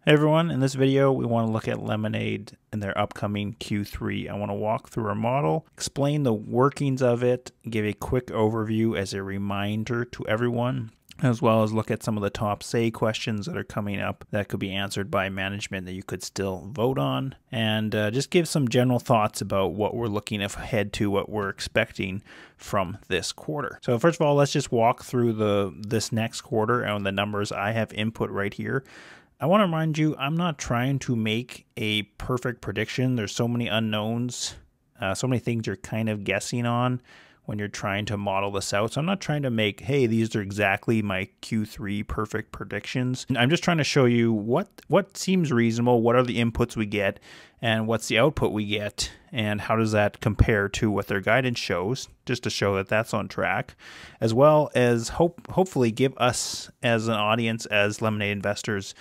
Hey everyone, in this video we want to look at Lemonade in their upcoming Q3. I want to walk through our model, explain the workings of it, give a quick overview as a reminder to everyone, as well as look at some of the top say questions that are coming up that could be answered by management that you could still vote on, and just give some general thoughts about what we're looking ahead to, what we're expecting from this quarter. So first of all, let's just walk through this next quarter and the numbers I have input right here. I want to remind you, I'm not trying to make a perfect prediction. There's so many unknowns, so many things you're kind of guessing on when you're trying to model this out. So I'm not trying to make, hey, these are exactly my Q3 perfect predictions. I'm just trying to show you what seems reasonable, what are the inputs we get, and what's the output we get, and how does that compare to what their guidance shows, just to show that that's on track, as well as hopefully give us as an audience, as Lemonade investors,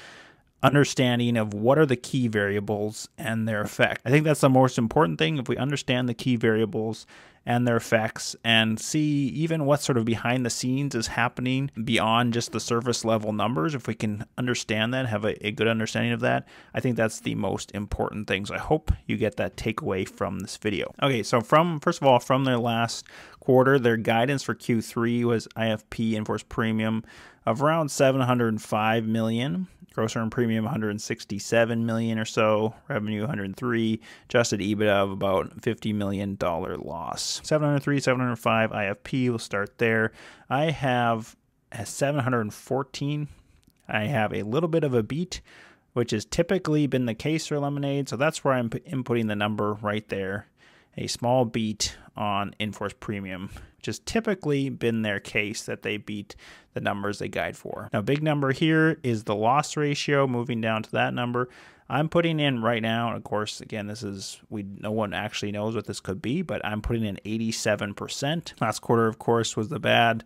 understanding of what are the key variables and their effect. I think that's the most important thing. If we understand the key variables and their effects and see even what sort of behind the scenes is happening beyond just the surface level numbers, if we can understand that, have a good understanding of that, I think that's the most important thing. So I hope you get that takeaway from this video. Okay, so first of all, from their last quarter, their guidance for Q3 was IFP in-force premium of around $705 million. Gross earned premium, $167 million or so. Revenue, $103. Adjusted EBITDA of about $50 million loss. 703, 705 IFP. We'll start there. I have a 714. I have a little bit of a beat, which has typically been the case for Lemonade. So that's where I'm inputting the number right there. A small beat on in-force premium, which has typically been their case, that they beat the numbers they guide for. Now, big number here is the loss ratio, moving down to that number. I'm putting in right now, and of course, again, no one actually knows what this could be, but I'm putting in 87%. Last quarter, of course, was the bad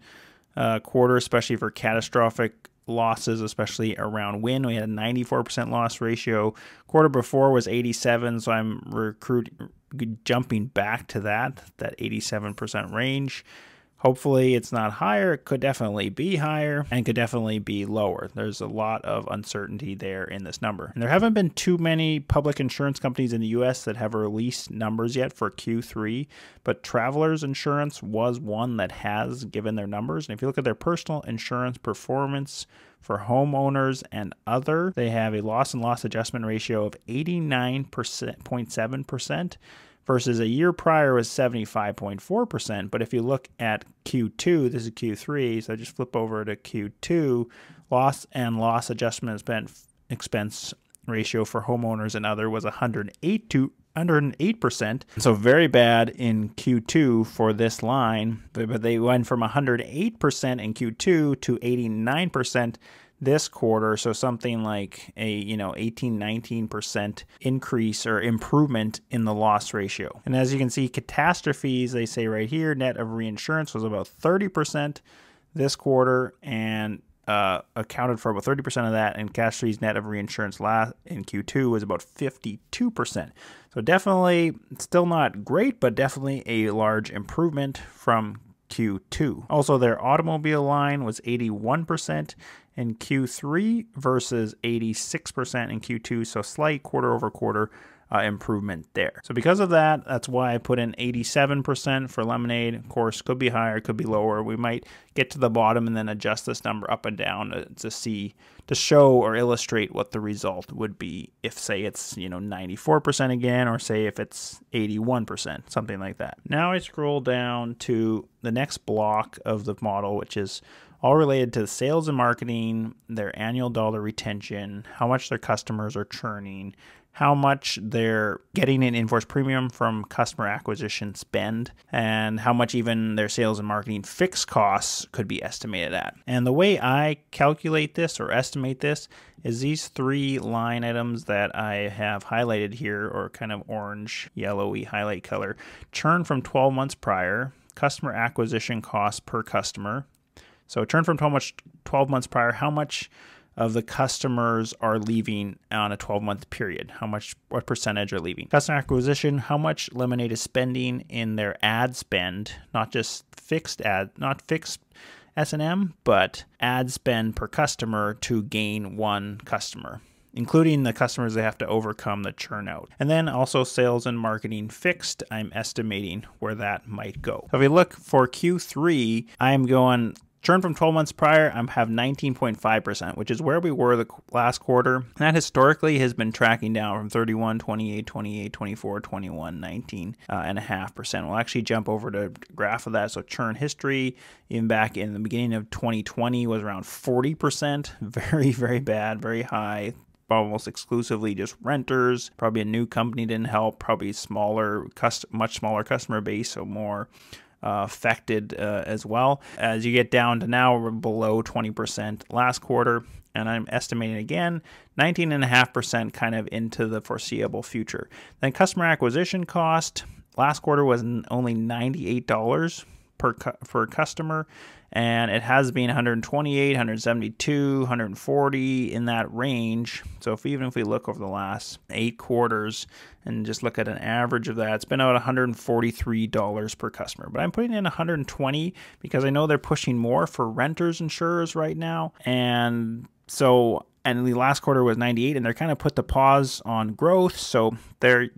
quarter, especially for catastrophic losses, especially around wind. We had a 94% loss ratio. Quarter before was 87, so I'm jumping back to that 87% range. Hopefully it's not higher. It could definitely be higher and could definitely be lower. There's a lot of uncertainty there in this number. And there haven't been too many public insurance companies in the US that have released numbers yet for Q3, but Travelers Insurance was one that has given their numbers. And if you look at their personal insurance performance for homeowners and other, they have a loss and loss adjustment ratio of 89.7%. versus a year prior was 75.4%. But if you look at Q2, this is Q3, so just flip over to Q2, loss and loss adjustment expense ratio for homeowners and other was 108%. So very bad in Q2 for this line, but they went from 108% in Q2 to 89% this quarter, so something like a 18-19% increase or improvement in the loss ratio. And as you can see, catastrophes, they say right here, net of reinsurance was about 30% this quarter, and accounted for about 30% of that, and catastrophes net of reinsurance in Q2 was about 52%. So definitely still not great, but definitely a large improvement from Q2. Also, their automobile line was 81% in Q3 versus 86% in Q2, so slight quarter-over-quarter improvement there. So because of that, that's why I put in 87% for Lemonade. Of course, could be higher, could be lower. We might get to the bottom and then adjust this number up and down to show or illustrate what the result would be if, say, it's 94% again, or say if it's 81%, something like that. Now I scroll down to the next block of the model, which is all related to sales and marketing, their annual dollar retention, how much their customers are churning, how much they're getting in in-force premium from customer acquisition spend, and how much even their sales and marketing fixed costs could be estimated at. And the way I calculate this or estimate this is these three line items that I have highlighted here, or kind of orange, yellowy highlight color: churn from 12 months prior, customer acquisition costs per customer. So churn from 12 months prior, how much of the customers are leaving on a 12-month period? What percentage are leaving? Customer acquisition, how much Lemonade is spending in their ad spend, not just fixed S&M, but ad spend per customer to gain one customer. including the customers they have to overcome the churn out. And then also sales and marketing fixed, I'm estimating where that might go. So if we look for Q3, I'm going churn from 12 months prior, I have 19.5%, which is where we were the last quarter. And that historically has been tracking down from 31, 28, 28, 24, 21, 19.5%. We'll actually jump over to a graph of that. So churn history, even back in the beginning of 2020, was around 40%. Very, very bad, very high. Almost exclusively just renters. Probably a new company didn't help. Probably much smaller customer base, so more affected as well. As you get down to now, we're below 20% last quarter, and I'm estimating again 19.5% kind of into the foreseeable future. Then customer acquisition cost last quarter was only $98 per customer, and it has been 128, 172, 140 in that range. So even if we look over the last 8 quarters and just look at an average of that, it's been about $143 per customer. But I'm putting in 120 because I know they're pushing more for renters insurers right now. And the last quarter was 98, and they're kind of put the pause on growth. So their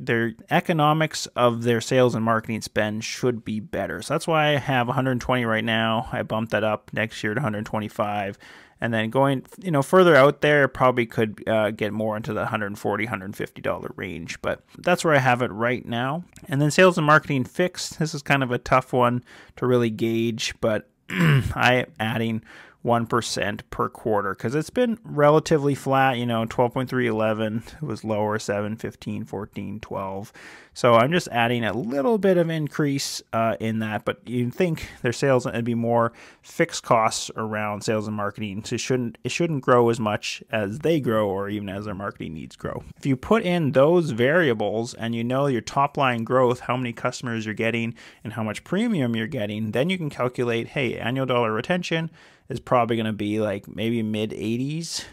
economics of their sales and marketing spend should be better. So that's why I have 120 right now. I bumped that up next year to 125. And then going, further out there, probably could get more into the $140, $150 range. But that's where I have it right now. And then sales and marketing fixed. This is kind of a tough one to really gauge, but I am adding 1% per quarter because it's been relatively flat, 12.3, 11, it was lower, 7, 15, 14, 12. So I'm just adding a little bit of increase in that, but you'd think their sales would be more fixed costs around sales and marketing. So it shouldn't grow as much as they grow or even as their marketing needs grow. If you put in those variables and you know your top line growth, how many customers you're getting and how much premium you're getting, then you can calculate, hey, annual dollar retention is probably going to be like maybe mid 80s.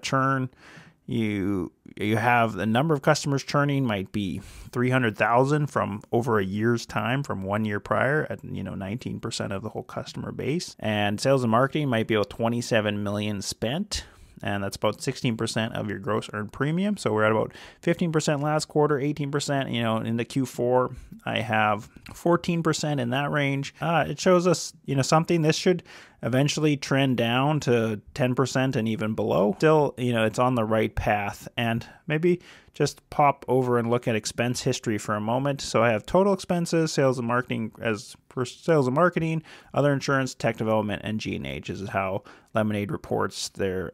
Churn, you have the number of customers churning might be 300,000 from over a year's time from 1 year prior at 19% of the whole customer base. And sales and marketing might be about 27 million spent. And that's about 16% of your gross earned premium. So we're at about 15% last quarter, 18%, in the Q4, I have 14% in that range. It shows us, something. This should eventually trend down to 10% and even below. Still, it's on the right path. And maybe just pop over and look at expense history for a moment. So I have total expenses, sales and marketing as for sales and marketing, other insurance, tech development, and G&A. This is how Lemonade reports their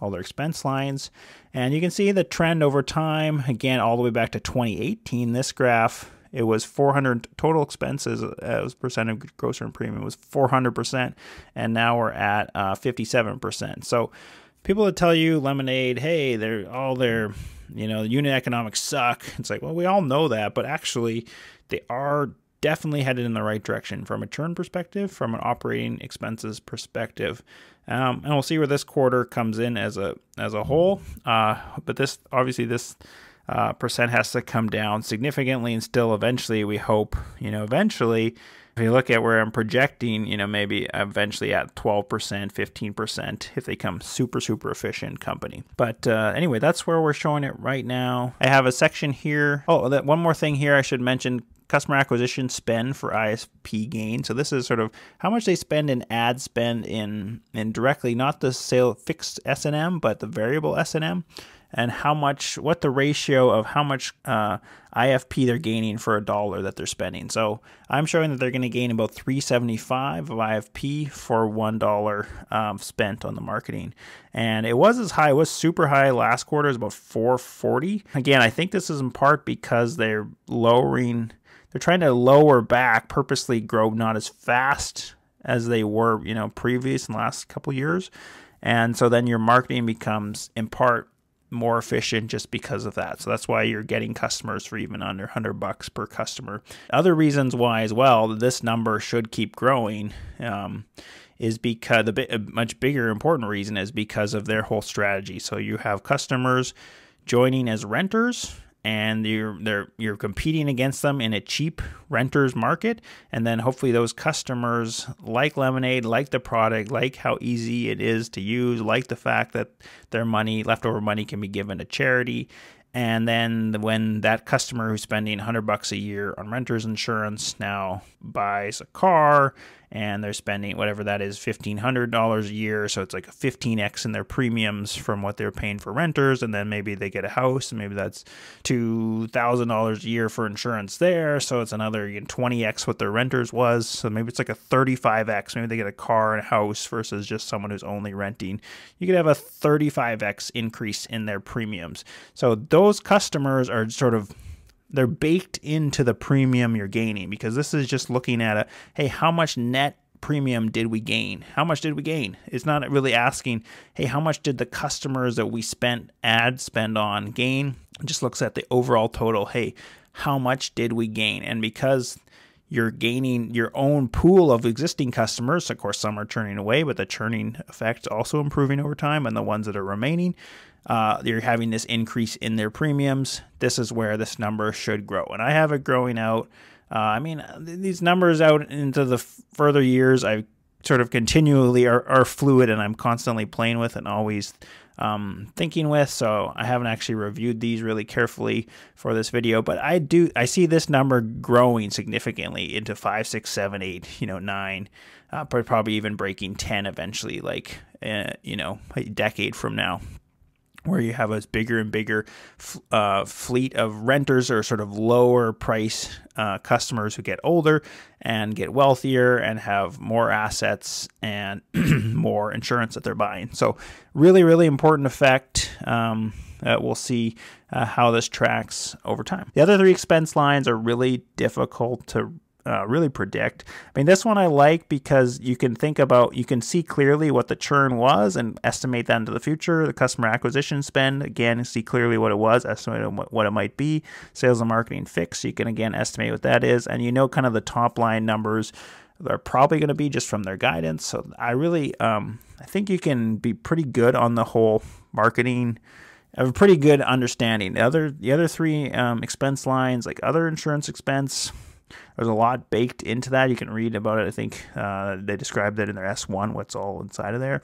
all their expense lines. And you can see the trend over time, again, all the way back to 2018. This graph, it was 400 total expenses as percent of gross earned premium was 400%, and now we're at 57%. So people that tell you Lemonade, hey, their unit economics suck. It's like, well, we all know that, but actually they are definitely headed in the right direction from a churn perspective, from an operating expenses perspective. And we'll see where this quarter comes in as a whole. But this percent has to come down significantly, and still eventually we hope, eventually, if you look at where I'm projecting, maybe eventually at 12%, 15% if they become super, super efficient company. But anyway, that's where we're showing it right now. I have a section here. Oh, one more thing here I should mention. Customer acquisition spend for ISP gain. So this is sort of how much they spend in ad spend in directly, not the fixed S&M, but the variable S&M, and what the ratio of how much IFP they're gaining for $1 that they're spending. So I'm showing that they're going to gain about $3.75 of IFP for $1 spent on the marketing. And it was super high last quarter. It was about $4.40. Again, I think this is in part because they're trying to lower back, purposely grow not as fast as they were, previous in the last couple of years. And so then your marketing becomes in part more efficient just because of that. So that's why you're getting customers for even under $100 per customer. Other reasons why as well, this number should keep growing is because a much bigger important reason is because of their whole strategy. So you have customers joining as renters, and you're competing against them in a cheap renters market, and then hopefully those customers like Lemonade, like the product, like how easy it is to use, like the fact that their money, leftover money, can be given to charity. And then when that customer who's spending $100 a year on renter's insurance now buys a car, and they're spending whatever that is, $1,500 a year, so it's like a 15x in their premiums from what they're paying for renters, and then maybe they get a house, and maybe that's $2,000 a year for insurance there, so it's another 20x what their renters was, so maybe it's like a 35x, maybe they get a car and a house versus just someone who's only renting. You could have a 35x increase in their premiums. So those customers are sort of, they're baked into the premium you're gaining, because this is just looking at hey, how much net premium did we gain? How much did we gain? It's not really asking, hey, how much did the customers that we spend on gain? It just looks at the overall total. Hey, how much did we gain? And because you're gaining your own pool of existing customers, of course, some are churning away, but the churning effect also improving over time, and the ones that are remaining, you're having this increase in their premiums. This is where this number should grow. And I have it growing out. I mean, these numbers out into the further years, I sort of continually are fluid, and I'm constantly playing with and always thinking with. So I haven't actually reviewed these really carefully for this video, but I see this number growing significantly into 5, 6, 7, 8, 9, probably even breaking 10 eventually, like, a decade from now, where you have a bigger and bigger fleet of renters, or sort of lower price customers who get older and get wealthier and have more assets and more insurance that they're buying. So really, really important effect. We'll see how this tracks over time. The other three expense lines are really difficult to really predict. I mean, this one I like because you can see clearly what the churn was and estimate that into the future. The customer acquisition spend, again, see clearly what it was, estimate what it might be. Sales and marketing fixed, you can again estimate what that is, and kind of the top line numbers they're probably going to be just from their guidance. So I really, I think you can be pretty good on the whole marketing. Have a pretty good understanding. The other three expense lines, like other insurance expense, there's a lot baked into that. You can read about it. I think they described it in their S1, what's all inside of there.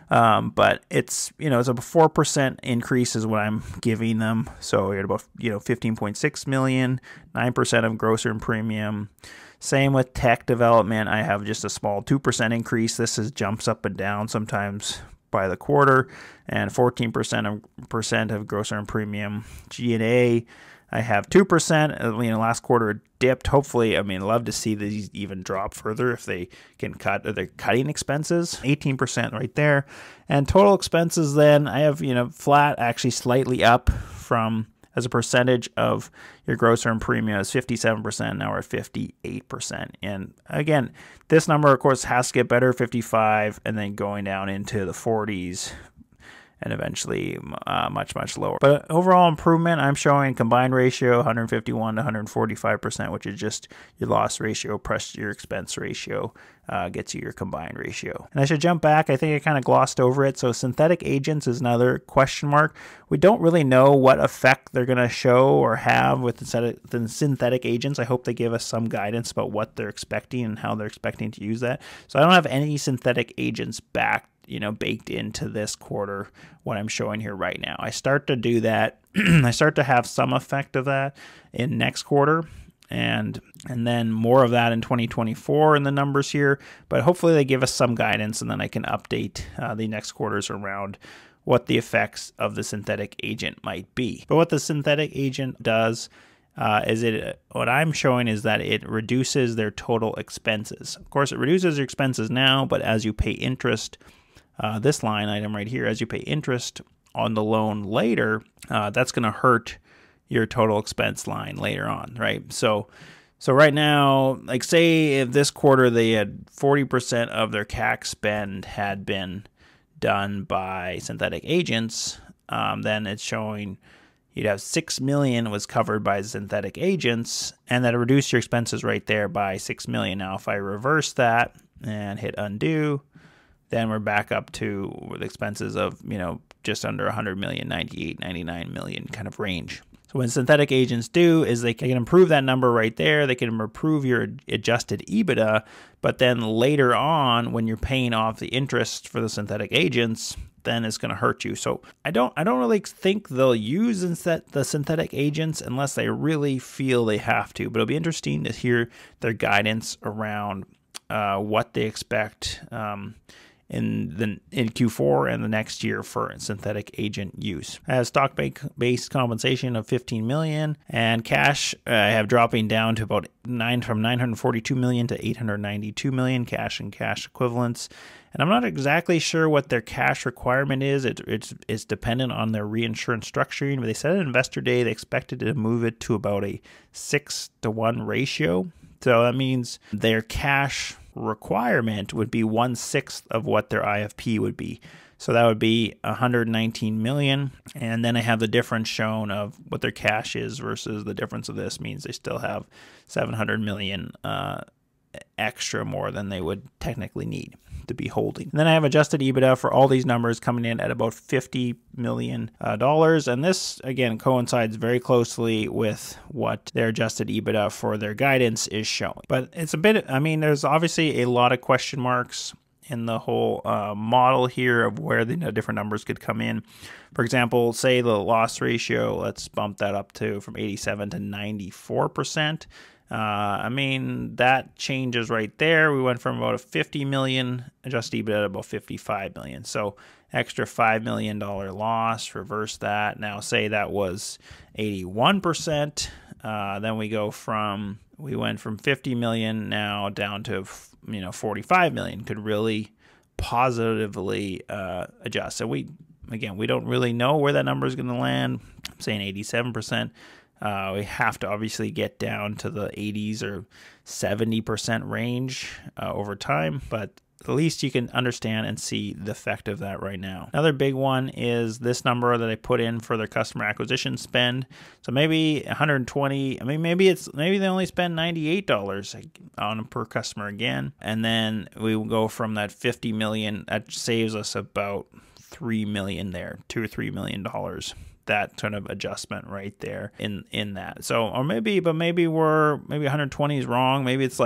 But it's, it's a 4% increase is what I'm giving them. So you're at about, 15.6 million, 9% of gross earned premium. Same with tech development. I have just a small 2% increase. This jumps up and down sometimes by the quarter, and 14% of gross earned premium. G&A, I have 2%. Last quarter it dipped. Hopefully, love to see these even drop further if they can cut. Or they're cutting expenses. 18% right there. And total expenses, then I have flat, actually slightly up from as a percentage of your gross earned premium is 57%. Now we're at 58%. And again, this number of course has to get better, 55, and then going down into the 40s. And eventually much, much lower. But overall improvement, I'm showing combined ratio 151 to 145%, which is just your loss ratio plus your expense ratio gets you your combined ratio. And I should jump back. I think I kind of glossed over it. So synthetic agents is another question mark. We don't really know what effect they're going to show or have with the synthetic agents. I hope they give us some guidance about what they're expecting and how they're expecting to use that. So I don't have any synthetic agents back baked into this quarter, what I'm showing here right now. I start to do that. I start to have some effect of that in next quarter, and then more of that in 2024 in the numbers here. But hopefully they give us some guidance, and then I can update the next quarters around what the effects of the synthetic agent might be. But what the synthetic agent does what I'm showing is that it reduces their total expenses. Of course, it reduces your expenses now, but as you pay interest, this line item right here, as you pay interest on the loan later, that's going to hurt your total expense line later on, right? So right now, like say if this quarter they had 40% of their CAC spend had been done by synthetic agents, then it's showing you'd have 6 million was covered by synthetic agents, and that reduced your expenses right there by 6 million. Now, if I reverse that and hit undo, then we're back up to the expenses of, just under 100 million, 98, 99 million kind of range. So what synthetic agents do is they can improve that number right there. They can improve your adjusted EBITDA, but then later on when you're paying off the interest for the synthetic agents, then it's going to hurt you. So I don't really think they'll use the synthetic agents unless they really feel they have to. But it'll be interesting to hear their guidance around what they expect in Q4 and the next year for synthetic agent use. I have stock-based compensation of $15 million, and cash I have dropping down to about from $942 million to $892 million cash and cash equivalents. And I'm not exactly sure what their cash requirement is. It's dependent on their reinsurance structuring, but they said at Investor Day they expected to move it to about a 6-to-1 ratio. So that means their cash requirement would be 1/6 of what their IFP would be. So that would be $119 million. And then I have the difference shown of what their cash is versus the difference of this means they still have $700 million extra more than they would technically need to be holding. And then I have adjusted EBITDA for all these numbers coming in at about $50 million. And this, again, coincides very closely with what their adjusted EBITDA for their guidance is showing. But it's a bit, I mean, there's obviously a lot of question marks in the whole model here of where the different numbers could come in. For example, say the loss ratio, let's bump that up to from 87 to 94%. I mean, that changes right there. We went from about a $50 million adjusted EBITDA to about $55 million. So extra $5 million loss, reverse that. Now say that was 81%. Then we went from 50 million now down to 45 million. Could really positively adjust. So we don't really know where that number is going to land. I'm saying 87%. We have to obviously get down to the 80s or 70% range over time, but at least you can understand and see the effect of that right now. Another big one is this number that I put in for their customer acquisition spend. So maybe 120. I mean, maybe they only spend $98 on per customer again, and then we will go from that 50 million. That saves us about $3 million there, $2 or $3 million. That sort of adjustment right there in that. So, or maybe 120 is wrong. Maybe it's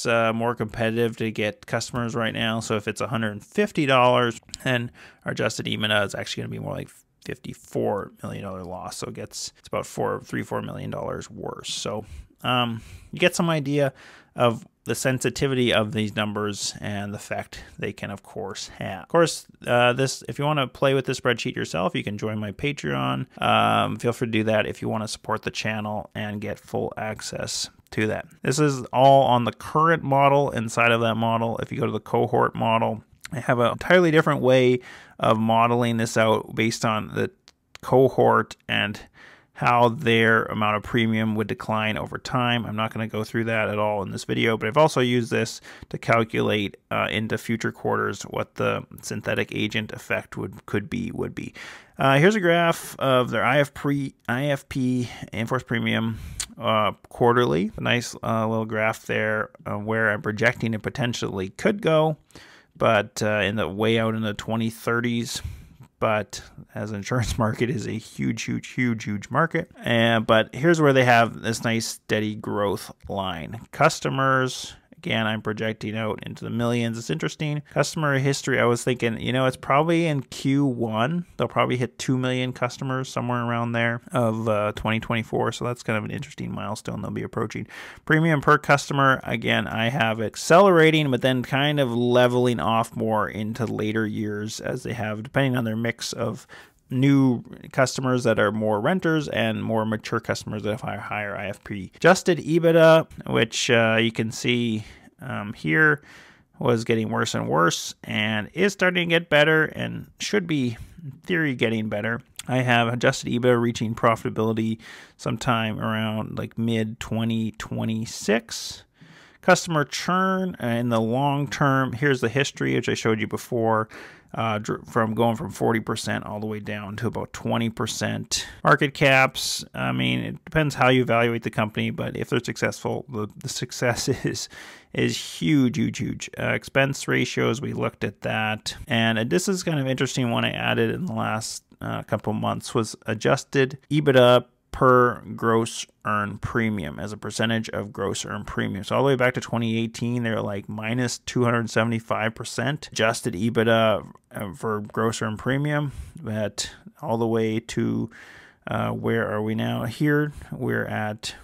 more competitive to get customers right now. So if it's $150, then our adjusted EBITDA is actually going to be more like $54 million loss. So it's about $4 million worse. So you get some idea of the sensitivity of these numbers and the effect they can, of course, have. Of course, if you want to play with this spreadsheet yourself, you can join my Patreon. Feel free to do that if you want to support the channel and get full access to that. This is all on the current model. Inside of that model, if you go to the cohort model, I have an entirely different way of modeling this out based on the cohort and how their amount of premium would decline over time. I'm not going to go through that at all in this video, but I've also used this to calculate into future quarters what the synthetic agent effect would be. Here's a graph of their IFP in-force premium quarterly. A nice little graph there where I'm projecting it potentially could go, but way out in the 2030s. But as an insurance market is a huge market. But here's where they have this nice steady growth line. Customers, again, I'm projecting out into the millions. It's interesting. Customer history, I was thinking, it's probably in Q1. They'll probably hit 2 million customers, somewhere around there, of 2024. So that's kind of an interesting milestone they'll be approaching. Premium per customer, again, I have accelerating, but then kind of leveling off more into later years as they have, depending on their mix of new customers that are more renters and more mature customers that have higher IFP. Adjusted EBITDA, which you can see here, was getting worse and worse and is starting to get better and should be, in theory, getting better. I have adjusted EBITDA reaching profitability sometime around like mid-2026. Customer churn in the long term, here's the history, which I showed you before, from going from 40% all the way down to about 20%. Market caps, I mean, it depends how you evaluate the company, but if they're successful, the success is huge. Expense ratios, we looked at that. And this is kind of interesting one I added in the last couple months was adjusted EBITDA per gross earned premium as a percentage of gross earned premium. So all the way back to 2018, they're like minus 275% adjusted EBITDA for gross earned premium. But all the way to where are we now? Here we're at,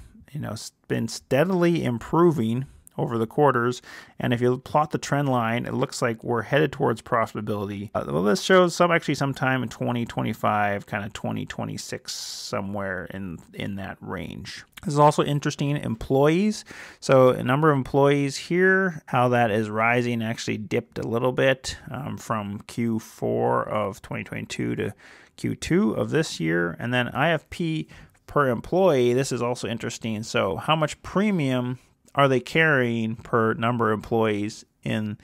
been steadily improving over the quarters, and if you plot the trend line, it looks like we're headed towards profitability. Well, this shows sometime in 2025, kind of 2026, somewhere in that range. This is also interesting, employees. So a number of employees here, how that is rising, actually dipped a little bit from Q4 of 2022 to Q2 of this year. And then IFP per employee, this is also interesting. So how much premium are they carrying per number of employees in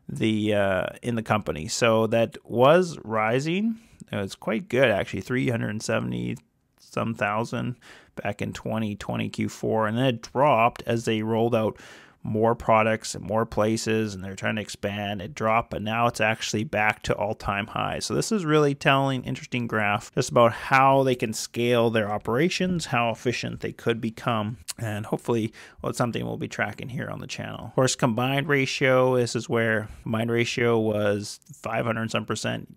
the company? So that was rising. It was quite good, actually, 370 some thousand back in 2020 Q4, and then it dropped as they rolled out more products and more places, and they're trying to expand. It dropped, but now it's actually back to all-time highs. So this is really telling, interesting graph just about how they can scale their operations, how efficient they could become, and hopefully, well, it's something we'll be tracking here on the channel. Of course, combined ratio, this is where combined ratio was 500 some percent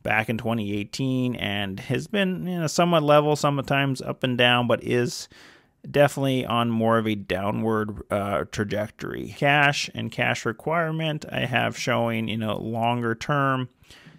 back in 2018, and has been somewhat level, sometimes up and down, but is definitely on more of a downward trajectory. Cash and cash requirement, I have showing, longer term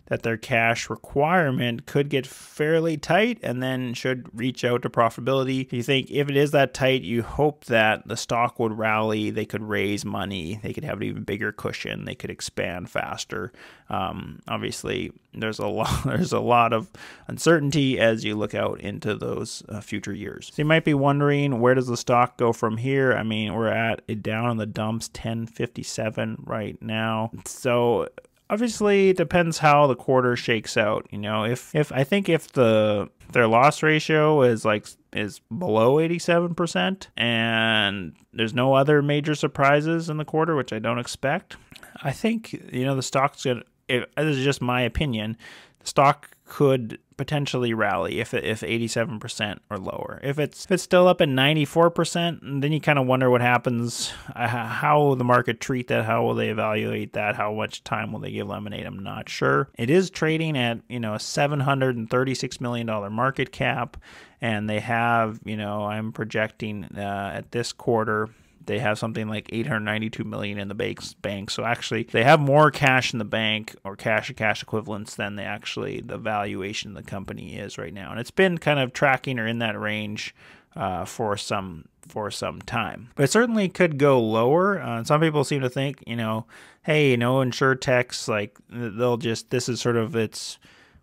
that their cash requirement could get fairly tight and then should reach out to profitability. You think if it is that tight, you hope that the stock would rally, they could raise money, they could have an even bigger cushion, they could expand faster. Obviously, there's a lot of uncertainty as you look out into those future years. So you might be wondering, where does the stock go from here? I mean, we're at a down in the dumps, 1057 right now. So obviously, it depends how the quarter shakes out. If I think if their loss ratio is below 87% and there's no other major surprises in the quarter, which I don't expect, I think the stock's gonna. This is just my opinion. The stock could potentially rally if 87% or lower. If it's still up at 94%, then you kind of wonder what happens, how will the market treat that, how will they evaluate that, how much time will they give Lemonade, I'm not sure. It is trading at, a $736 million market cap, and they have, I'm projecting at this quarter, they have something like $892 million in the bank. So actually, they have more cash in the bank, or cash and cash equivalents, than the valuation of the company is right now. And it's been kind of tracking or in that range for some time. But it certainly could go lower. Some people seem to think, hey, insurtechs, this is sort of its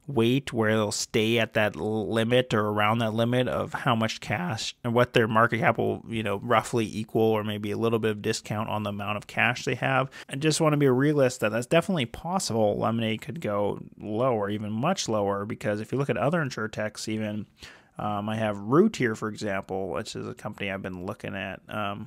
weight where they'll stay at that limit or around that limit of how much cash and what their market cap will, roughly equal, or maybe a little bit of discount on the amount of cash they have. I just want to be a realist that that's definitely possible. Lemonade could go lower, even much lower, because if you look at other insurtechs, even I have Root here, for example, which is a company I've been looking at,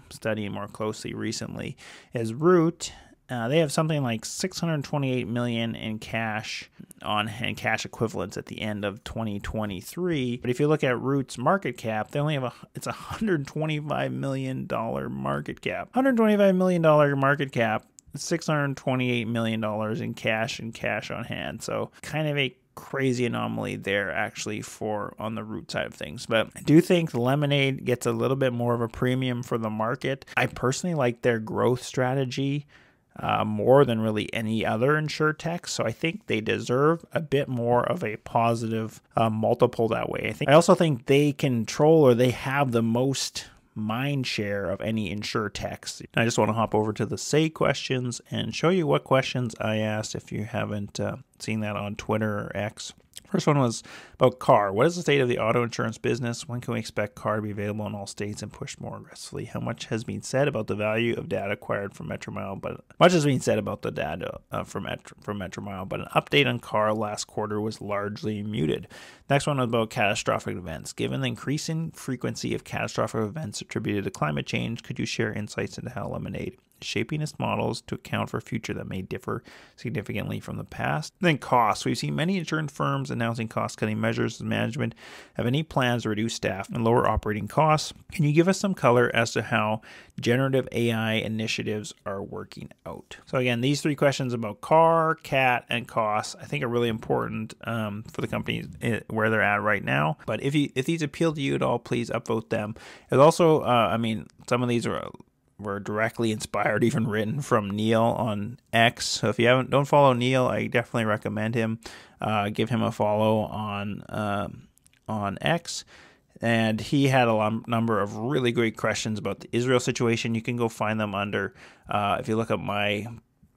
studying more closely recently, is Root. They have something like $628 million in cash and cash equivalents at the end of 2023. But if you look at Root's market cap, they only have it's $125 million market cap. $125 million market cap, $628 million in cash and cash on hand. So kind of a crazy anomaly there, actually, on the Root side of things. But I do think the Lemonade gets a little bit more of a premium for the market. I personally like their growth strategy more than really any other insurtech. So I think they deserve a bit more of a positive multiple that way. I also think they control, or they have the most mind share of any insurtechs. I just want to hop over to the Say questions and show you what questions I asked if you haven't seen that on Twitter or X. First one was about CAR. What is the state of the auto insurance business? When can we expect CAR to be available in all states and pushed more aggressively? How much has been said about the value of data acquired from Metromile? But much has been said about the data from Metromile, but an update on CAR last quarter was largely muted. Next one was about catastrophic events. Given the increasing frequency of catastrophic events attributed to climate change, could you share insights into how Lemonade shaping its models to account for a future that may differ significantly from the past. Then costs. We've seen many insurance firms announcing cost-cutting measures. Does management have any plans to reduce staff and lower operating costs? Can you give us some color as to how generative AI initiatives are working out? So again, these three questions about CAR, CAT, and costs I think are really important for the companies where they're at right now. But if these appeal to you at all, please upvote them. There's also, some of these were directly inspired, even written from Neil on X. So if you don't follow Neil, I definitely recommend him. Give him a follow on X. And he had a number of really great questions about the Israel situation. You can go find them under, if you look up my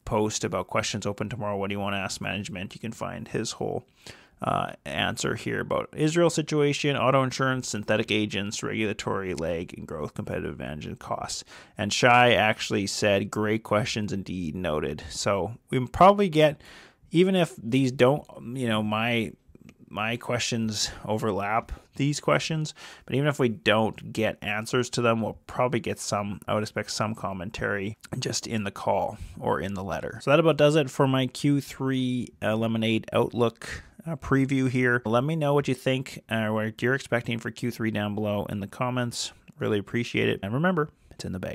post about questions open tomorrow, what do you want to ask management, you can find his whole answer here about Israel situation, auto insurance, synthetic agents, regulatory lag, and growth, competitive advantage, and costs. And Shai actually said, great questions indeed, noted. So we probably get, even if these don't, my questions overlap these questions, but even if we don't get answers to them, we'll probably get some, I would expect some commentary just in the call or in the letter. So that about does it for my Q3 Lemonade Outlook preview here. Let me know what you think or what you're expecting for Q3 down below in the comments. Really appreciate it. And remember, it's in the bag.